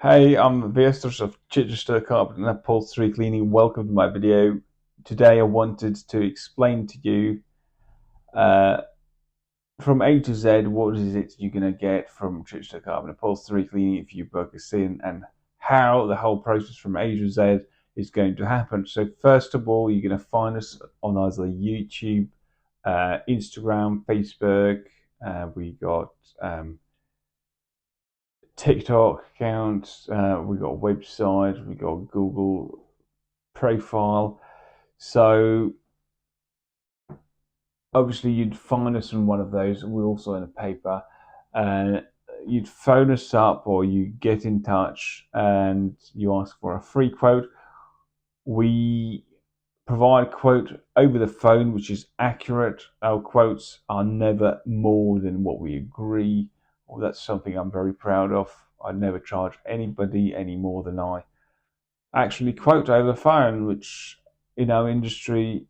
Hey, I'm Viesturs of Chichester Carpet and Upholstery Cleaning. Welcome to my video. Today I wanted to explain to you uh, from A to Z what is it you're going to get from Chichester Carpet and Upholstery Cleaning if you book us in, and how the whole process from A to Z is going to happen. So first of all, you're going to find us on either YouTube, Instagram, Facebook. We got TikTok account, we got a website, we got a Google profile. So obviously you'd find us in one of those. We're also in a paper. You'd phone us up or you get in touch and you ask for a free quote. We provide a quote over the phone, which is accurate. Our quotes are never more than what we agree. Well, that's something I'm very proud of. I never charge anybody any more than I actually quote over the phone, which in our industry,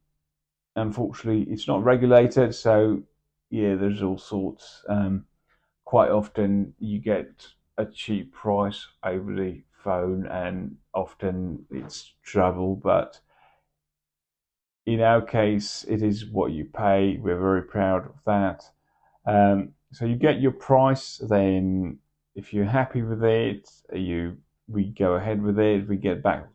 unfortunately, it's not regulated. So, yeah, there's all sorts. Quite often, you get a cheap price over the phone, and often it's trouble. But in our case, it is what you pay. We're very proud of that. So you get your price. Then, if you're happy with it, we go ahead with it. We get back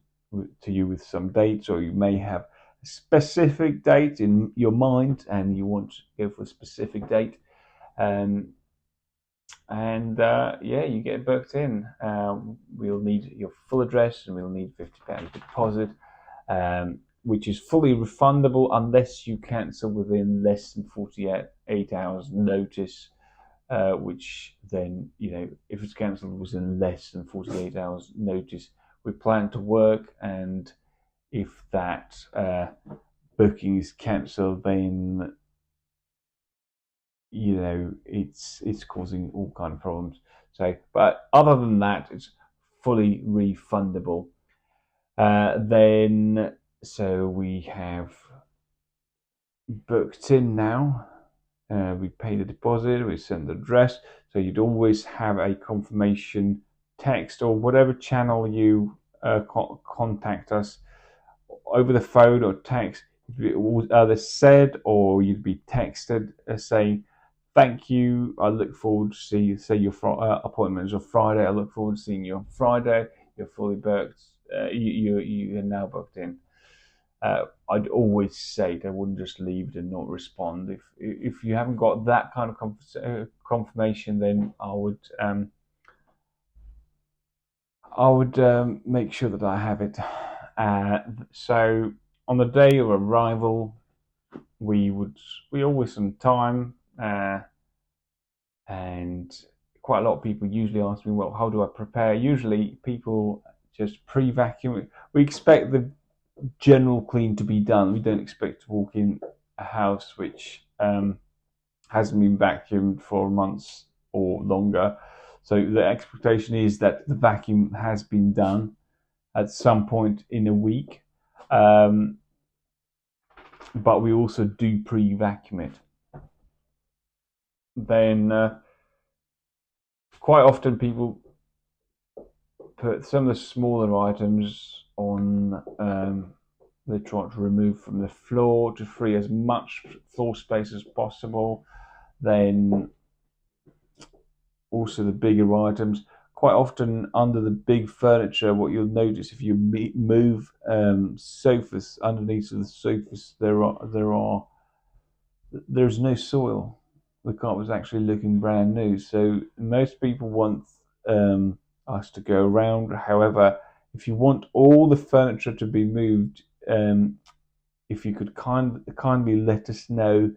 to you with some dates, or you may have a specific date in your mind, and you want to go for a specific date. Um, yeah, you get booked in. We'll need your full address, and we'll need £50 deposit. Which is fully refundable unless you cancel within less than 48 hours notice, which then, if it's cancelled within less than 48 hours notice, we plan to work, and if that booking is cancelled, then, it's causing all kind of problems. So, but other than that, it's fully refundable. Then, so we have booked in now. We pay the deposit, we send the address. So you'd always have a confirmation text or whatever channel you contact us over the phone or text. It was either said or you'd be texted saying, "Thank you. I look forward to see. Say your appointment is on Friday. I look forward to seeing you on Friday. You're fully booked. You are now booked in." I'd always say it. I wouldn't just leave it and not respond. If you haven't got that kind of confirmation, then I would make sure that I have it. So on the day of arrival, we always on time, and quite a lot of people usually ask me, well, how do I prepare? Usually people just pre-vacuum. We expect the general clean to be done. We don't expect to walk in a house which hasn't been vacuumed for months or longer. So the expectation is that the vacuum has been done at some point in a week. But we also do pre-vacuum it. Then quite often people put some of the smaller items on. They try to remove from the floor to free as much floor space as possible. Then also the bigger items. Quite often under the big furniture, what you'll notice if you move sofas, underneath of the sofas, there's no soil. The carpet's actually looking brand new. So most people want us to go around. However, if you want all the furniture to be moved, if you could kindly let us know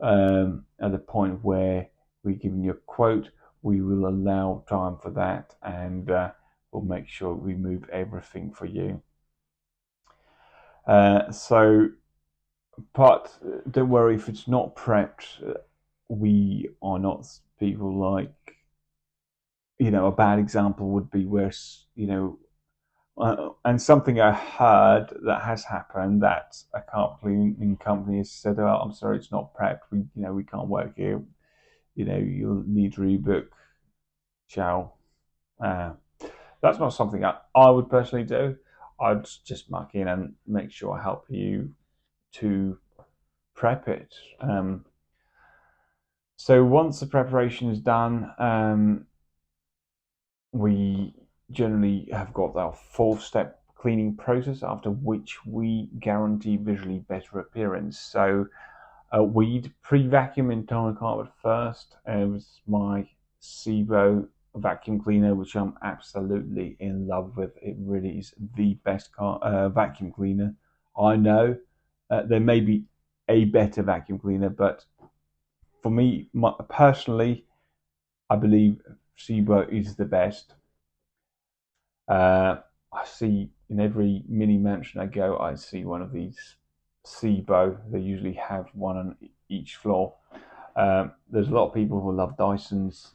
at the point where we're giving you a quote, we will allow time for that, and we'll make sure we move everything for you. But don't worry if it's not prepped. We are not people like, a bad example would be where, and something I heard that has happened, that a carpet cleaning company has said, "Oh, I'm sorry, it's not prepped. We can't work here. You'll need to rebook. Ciao." That's not something I would personally do. I'd just muck in and make sure I help you to prep it. So once the preparation is done, we generally have got our 4-step cleaning process, after which we guarantee visually better appearance. So we'd pre-vacuum entire carpet first with my SIBO vacuum cleaner, which I'm absolutely in love with. It really is the best vacuum cleaner I know. There may be a better vacuum cleaner, but for me, personally, I believe SIBO is the best. I see in every mini mansion I go, I see one of these SIBO. They usually have one on each floor. There's a lot of people who love Dysons,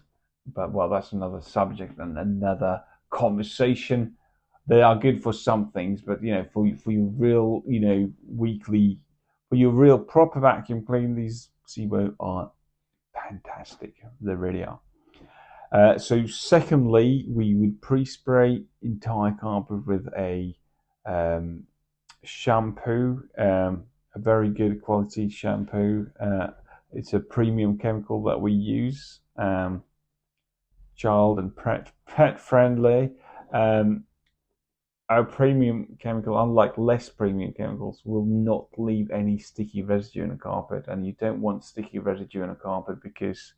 but well, that's another subject and another conversation. They are good for some things, but for your real, weekly, for your real proper vacuum clean, these SIBO are fantastic. They really are. So secondly, we would pre-spray entire carpet with a shampoo, a very good quality shampoo. It's a premium chemical that we use, child and pet friendly. Our premium chemical, unlike less premium chemicals, will not leave any sticky residue in a carpet, and you don't want sticky residue in a carpet because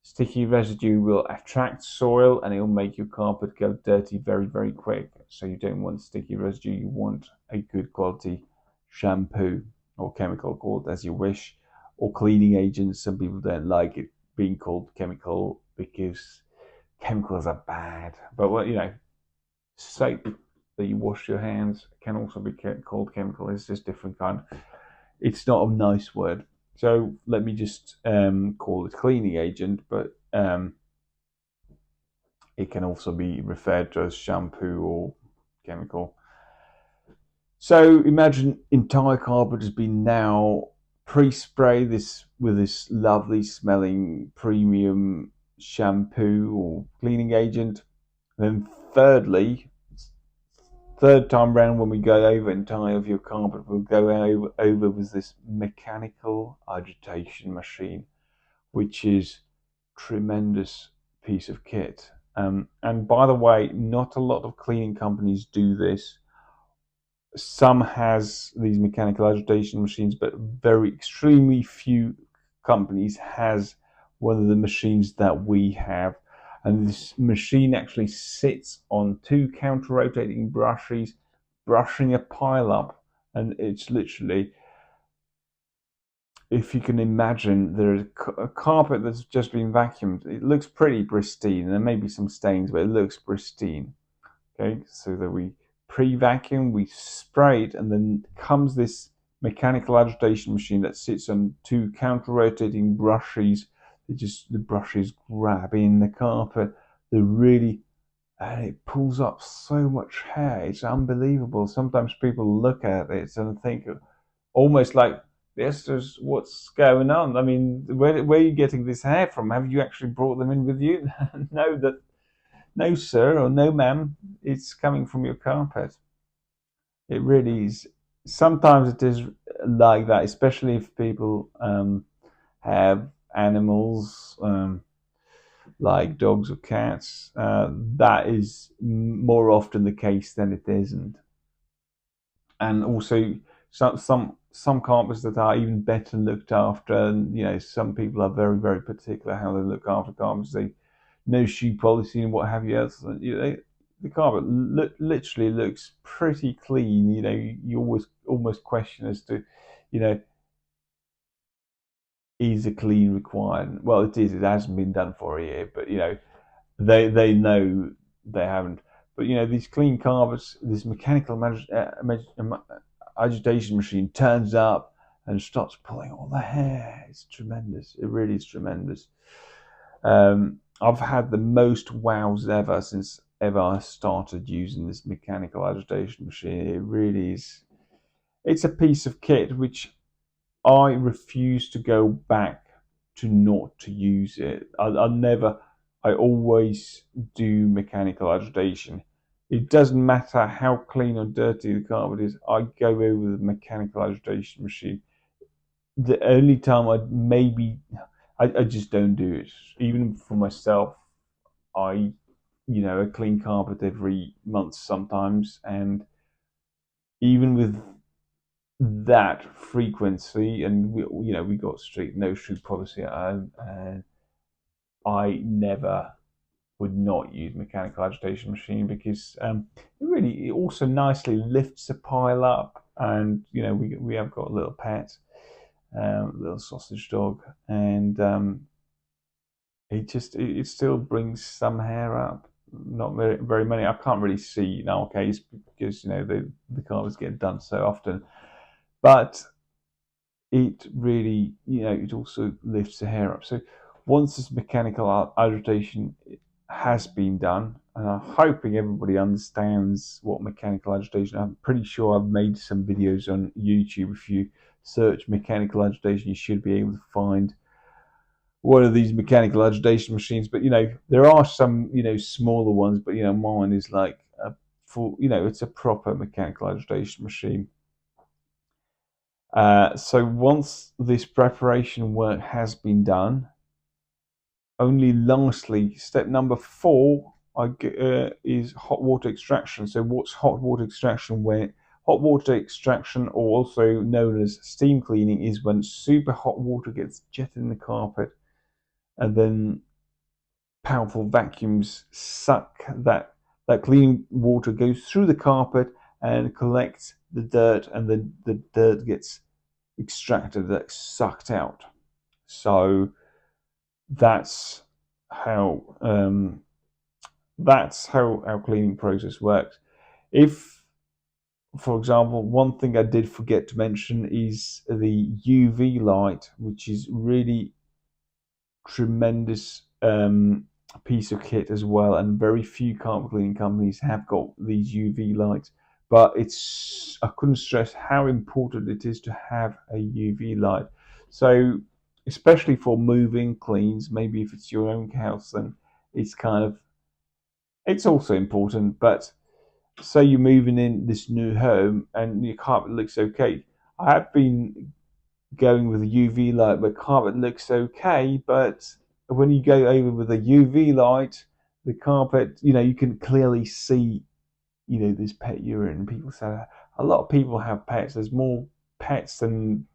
sticky residue will attract soil and it will make your carpet go dirty very, very quick. So you don't want sticky residue, you want a good quality shampoo or chemical, called as you wish, or cleaning agents. Some people don't like it being called chemical because chemicals are bad. But soap that you wash your hands can also be called chemical. It's just different kind. It's not a nice word. So let me just call it cleaning agent, but it can also be referred to as shampoo or chemical. So imagine entire carpet has been now pre-sprayed with this lovely smelling premium shampoo or cleaning agent. Then third time round, when we go over entire of your carpet, we'll go over with this mechanical agitation machine, which is tremendous piece of kit. And by the way, not a lot of cleaning companies do this. Some has these mechanical agitation machines, but very extremely few companies has one of the machines that we have. And this machine actually sits on 2 counter-rotating brushes, brushing a pile up, and it's literally, if you can imagine, there's a carpet that's just been vacuumed. It looks pretty pristine. There may be some stains, but it looks pristine. Okay, so that we pre-vacuum, we spray it, and then comes this mechanical agitation machine that sits on 2 counter-rotating brushes. The brushes grab in the carpet. And it pulls up so much hair. It's unbelievable. Sometimes people look at it and think, almost like, Viesturs, what's going on? I mean, where are you getting this hair from? Have you actually brought them in with you? No, sir, or no, ma'am. It's coming from your carpet. It really is. Sometimes it is like that, especially if people have animals like dogs or cats. That is more often the case than it isn't. And also, some carpets that are even better looked after. And some people are very, very particular how they look after carpets. They no shoe policy and what have you else. The carpet literally looks pretty clean. You almost question as to, is a clean required? Well, it is. It hasn't been done for a year, but they know they haven't. But these clean carpets, this mechanical agitation machine turns up and starts pulling all the hair. It's tremendous. It really is tremendous. I've had the most wows ever since ever I started using this mechanical agitation machine. It really is. It's a piece of kit which I refuse to go back to not to use it. I always do mechanical agitation. It doesn't matter how clean or dirty the carpet is. I go over the mechanical agitation machine. The only time I just don't do it. Even for myself, I clean carpet every month sometimes, and even with that frequency, and we got strict no shoe policy at home, and I never would not use mechanical agitation machine because it also nicely lifts a pile up, and we have got a little pet, little sausage dog, and it still brings some hair up. Not very many. I can't really see in our case because the carpets get done so often, but it really it also lifts the hair up. So once this mechanical agitation has been done, and I'm hoping everybody understands what mechanical agitation. I'm pretty sure I've made some videos on YouTube. If you search mechanical agitation, you should be able to find one of these mechanical agitation machines. But there are some smaller ones, but mine is like a full, it's a proper mechanical agitation machine. So once this preparation work has been done, only lastly, step number 4 is hot water extraction. So what's hot water extraction? Where hot water extraction, or also known as steam cleaning, is when super hot water gets jetted in the carpet, and then powerful vacuums suck that clean water, goes through the carpet and collects the dirt, and then the dirt gets extracted, that's sucked out. So that's how our cleaning process works. If, for example, one thing I did forget to mention is the UV light, which is really tremendous piece of kit as well, and very few carpet cleaning companies have got these UV lights. But I couldn't stress how important it is to have a UV light. So especially for moving cleans, maybe if it's your own house, then it's also important. But say you're moving in this new home and your carpet looks okay. I have been going with a UV light where carpet looks okay, but when you go over with a UV light, the carpet, you can clearly see, this pet urine. People say a lot of people have pets. There's more pets than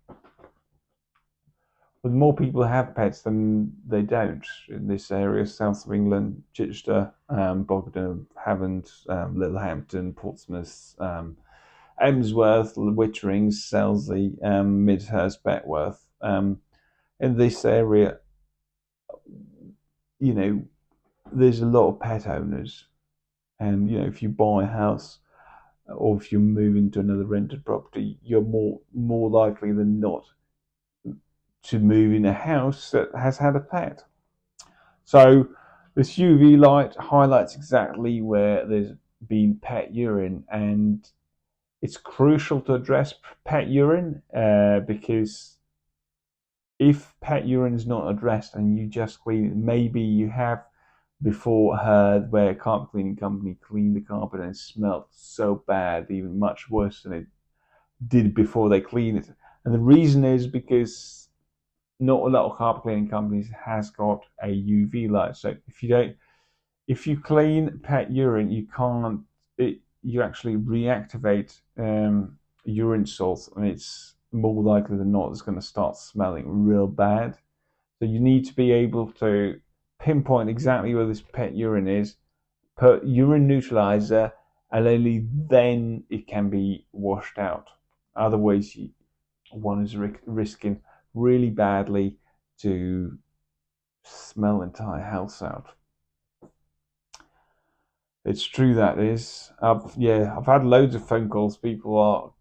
more people have pets than they don't in this area. South of England, Chichester, Bognor, Havant, Littlehampton, Portsmouth, Emsworth, Wittering, Selsey, Midhurst, Betworth. In this area, there's a lot of pet owners, and if you buy a house or if you move into another rented property, you're more likely than not to move in a house that has had a pet. So this UV light highlights exactly where there's been pet urine, and it's crucial to address pet urine because if pet urine is not addressed and you just clean it, maybe you have before heard where a carpet cleaning company cleaned the carpet and it smelled so bad, even much worse than it did before they cleaned it. And the reason is because not a lot of carpet cleaning companies has got a UV light. So if you clean pet urine, you actually reactivate urine salts, and it's more likely than not it's going to start smelling real bad. So you need to be able to pinpoint exactly where this pet urine is, put urine neutralizer, and only then it can be washed out. Otherwise, one is risking really badly to smell the entire house out. It's true, that is. I've had loads of phone calls. People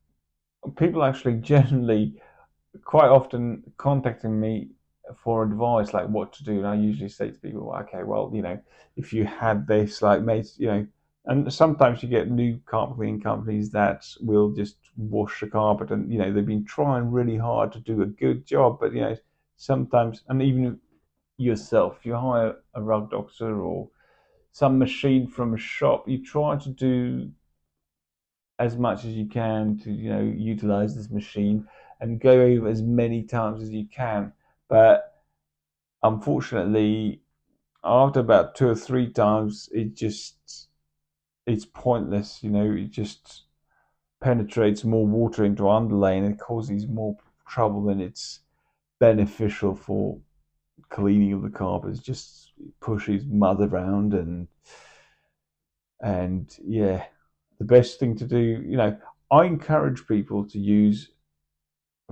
actually genuinely quite often contacting me for advice, like what to do. And I usually say to people, okay, well, if you had this, like, mate, and sometimes you get new carpet cleaning companies that will just wash the carpet, and they've been trying really hard to do a good job, but sometimes, and even yourself. You hire a rug doctor or some machine from a shop. You try to do as much as you can to utilize this machine and go over as many times as you can. But unfortunately, after about 2 or 3 times, it's pointless. It just penetrates more water into underlay and it causes more trouble than it's beneficial for cleaning of the carpet. It just pushes mud around and yeah, the best thing to do, I encourage people to use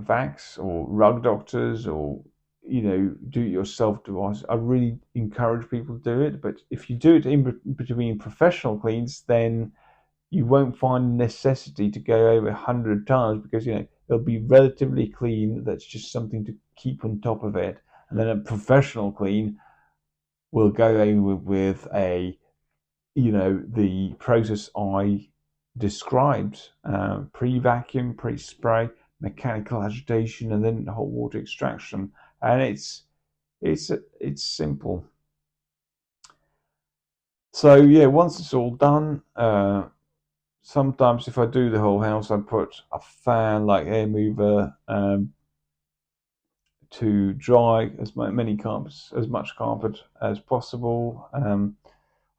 vacs or rug doctors or do it yourself device. I really encourage people to do it, but if you do it in between professional cleans, then you won't find necessity to go over 100 times because it'll be relatively clean. That's just something to keep on top of it, and then a professional clean will go over with the process I described: pre-vacuum, pre-spray, mechanical agitation, and then hot water extraction. And it's simple. So yeah, once it's all done, sometimes if I do the whole house, I put a fan, like air mover, to dry as much carpet as possible.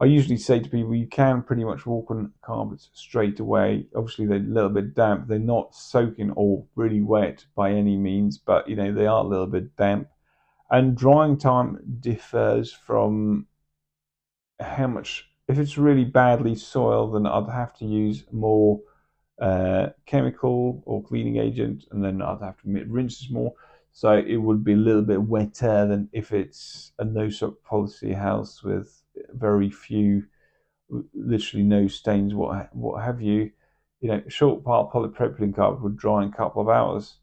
I usually say to people, you can pretty much walk on carpets straight away. Obviously, they're a little bit damp. They're not soaking or really wet by any means, but they are a little bit damp. And drying time differs from how much. If it's really badly soiled, then I'd have to use more chemical or cleaning agent, and then I'd have to rinse this more. So it would be a little bit wetter than if it's a no-soak policy house with very few, literally no stains, what have you. Short part polypropylene carpet would dry in a couple of hours.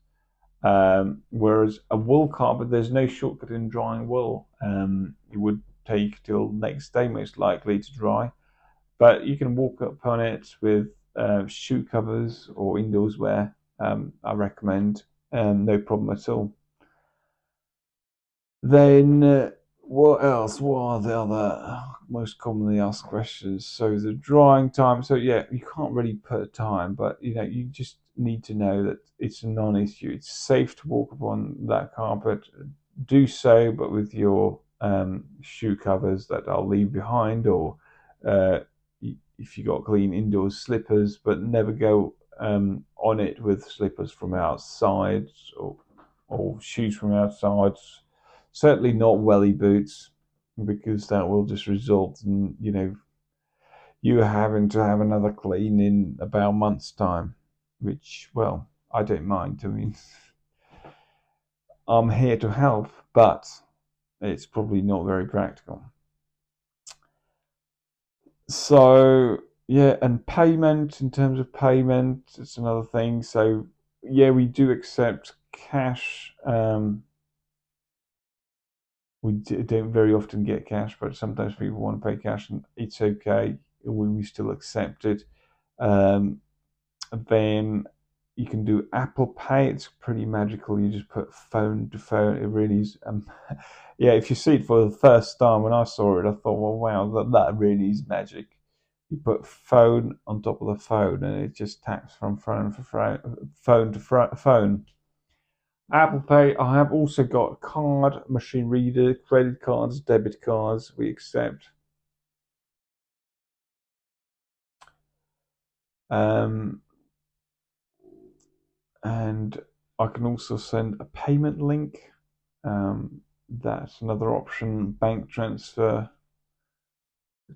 Whereas a wool carpet, there's no shortcut in drying wool. It would take till next day most likely to dry, but you can walk up on it with shoe covers or indoors wear. I recommend, no problem at all. Then what else? What are the other most commonly asked questions? So the drying time. So yeah, you can't really put a time, but you just need to know that it's a non-issue. It's safe to walk upon that carpet. Do so, but with your shoe covers that I'll leave behind, or uh, if you got clean indoors slippers, but never go on it with slippers from outside or shoes from outside. Certainly not welly boots, because that will just result in you having to have another clean in about a month's time, which, well, I don't mind. I mean, I'm here to help, but it's probably not very practical. So yeah, and payment, in terms of payment, it's another thing. So yeah, we do accept cash. We don't very often get cash, but sometimes people want to pay cash, and it's okay. We still accept it. Um, then you can do Apple Pay. It's pretty magical. You just put phone to phone. It really is. Yeah, if you see it for the first time, when I saw it, I thought, well, wow, that really is magic. You put phone on top of the phone, and it just taps from phone to phone. Apple Pay. I have also got card machine reader, credit cards, debit cards. We accept. Um, and I can also send a payment link. That's another option. Bank transfer.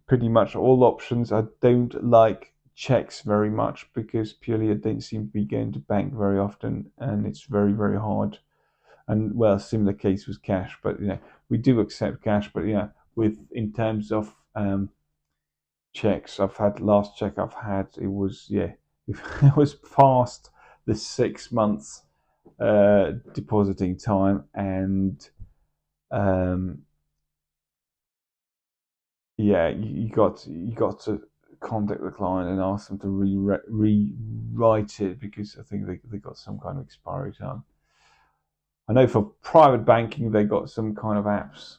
Pretty much all options. I don't like checks very much because purely I don't seem to be going to bank very often, and it's very, very hard. And well, similar case with cash, but we do accept cash, but with in terms of checks, last check I've had, it was it was past the 6 months depositing time, and um, yeah, you got to contact the client and ask them to rewrite it because I think they got some kind of expiry time. I know for private banking they got some kind of apps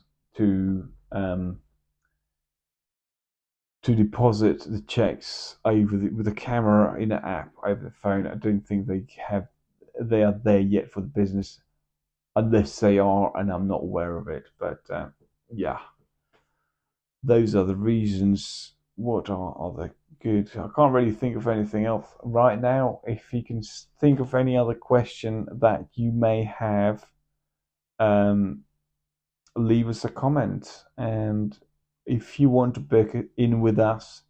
to deposit the checks over with a camera in an app over the phone. I don't think they are there yet for the business, unless they are, and I'm not aware of it. But yeah, those are the reasons. What are other good? I can't really think of anything else right now. If you can think of any other question that you may have, um, leave us a comment. And if you want to book it in with us,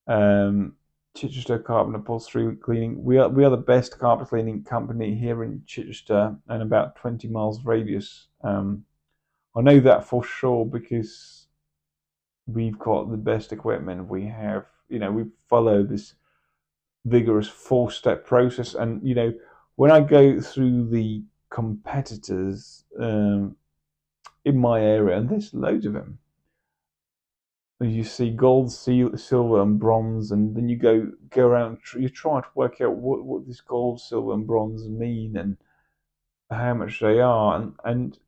Chichester Carpet Upholstery Cleaning, we are the best carpet cleaning company here in Chichester and about 20 miles radius. I know that for sure because we've got the best equipment. We follow this vigorous 4-step process, and when I go through the competitors in my area, and there's loads of them. You see gold, silver, and bronze, and then you go around. You try to work out what this gold, silver, and bronze mean, and how much they are, and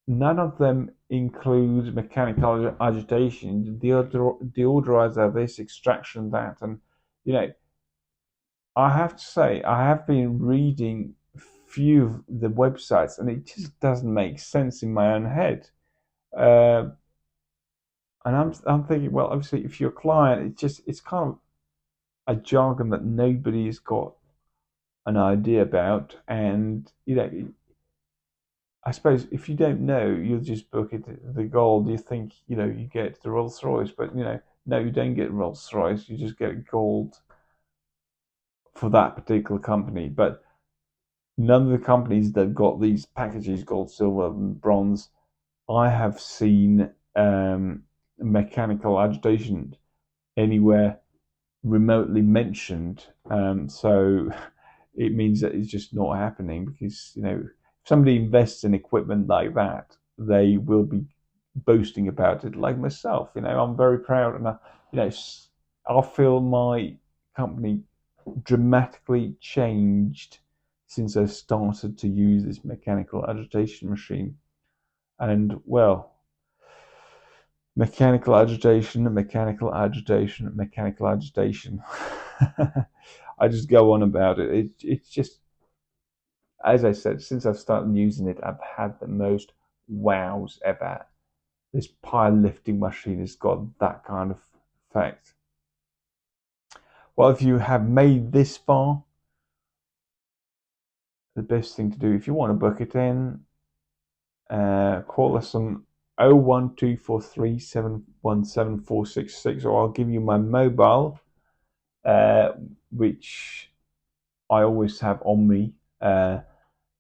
none of them include mechanical agitation, deodorizer this, extraction that, and you know I have to say I have been reading few of the websites, and it just doesn't make sense in my own head. Uh, and I'm thinking, well, obviously, if you're a client, it's kind of a jargon that nobody's got an idea about, and I suppose if you don't know, you'll just book it the gold. You think you get the Rolls Royce, but no, you don't get Rolls Royce. You just get gold for that particular company. But none of the companies that got these packages, gold, silver, and bronze, I have seen mechanical agitation anywhere remotely mentioned. So it means that it's just not happening because if somebody invests in equipment like that, they will be boasting about it. Like myself, I'm very proud, and I feel my company dramatically changed since I started to use this mechanical agitation machine. And well, mechanical agitation, mechanical agitation, mechanical agitation. I just go on about it. It's just, as I said, since I've started using it, I've had the most wows ever. This pile lifting machine has got that kind of effect. Well, if you have made this far, the best thing to do, if you want to book it in, call us on 01243717466, or I'll give you my mobile, which I always have on me.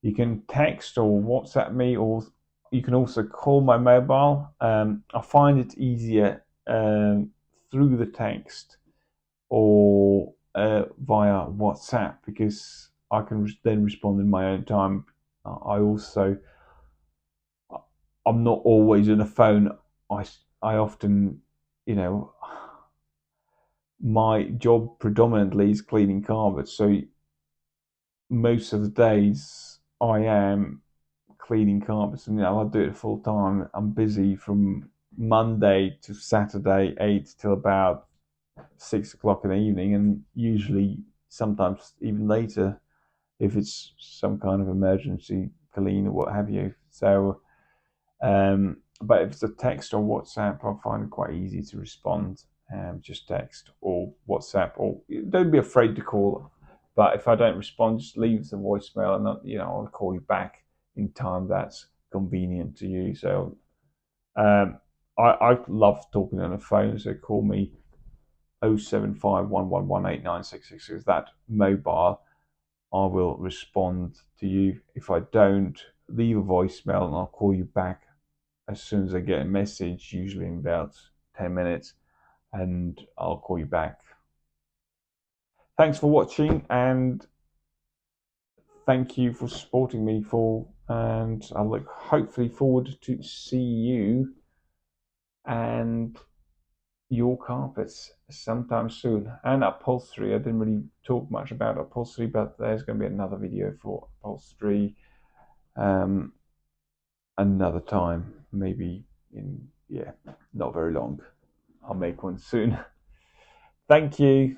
You can text or WhatsApp me, or you can also call my mobile. I find it easier through the text or via WhatsApp because I can then respond in my own time. I'm not always on the phone. I often, my job predominantly is cleaning carpets, so most of the days I am cleaning carpets, and I do it full time. I'm busy from Monday to Saturday, 8 till about 6 o'clock in the evening, and usually sometimes even later if it's some kind of emergency clean or what have you. So, but if it's a text or WhatsApp, I find it quite easy to respond. Just text or WhatsApp, or don't be afraid to call. But if I don't respond, just leave the voicemail, and I'll call you back in time that's convenient to you. So I love talking on the phone, so call me 07511189666. That mobile, I will respond to you. If I don't, leave a voicemail and I'll call you back as soon as I get a message, usually in about 10 minutes, and I'll call you back. Thanks for watching, and thank you for supporting me and I look hopefully forward to see you and your carpets sometime soon. And upholstery, I didn't really talk much about upholstery, but there's going to be another video for upholstery another time, maybe in not very long. I'll make one soon. Thank you.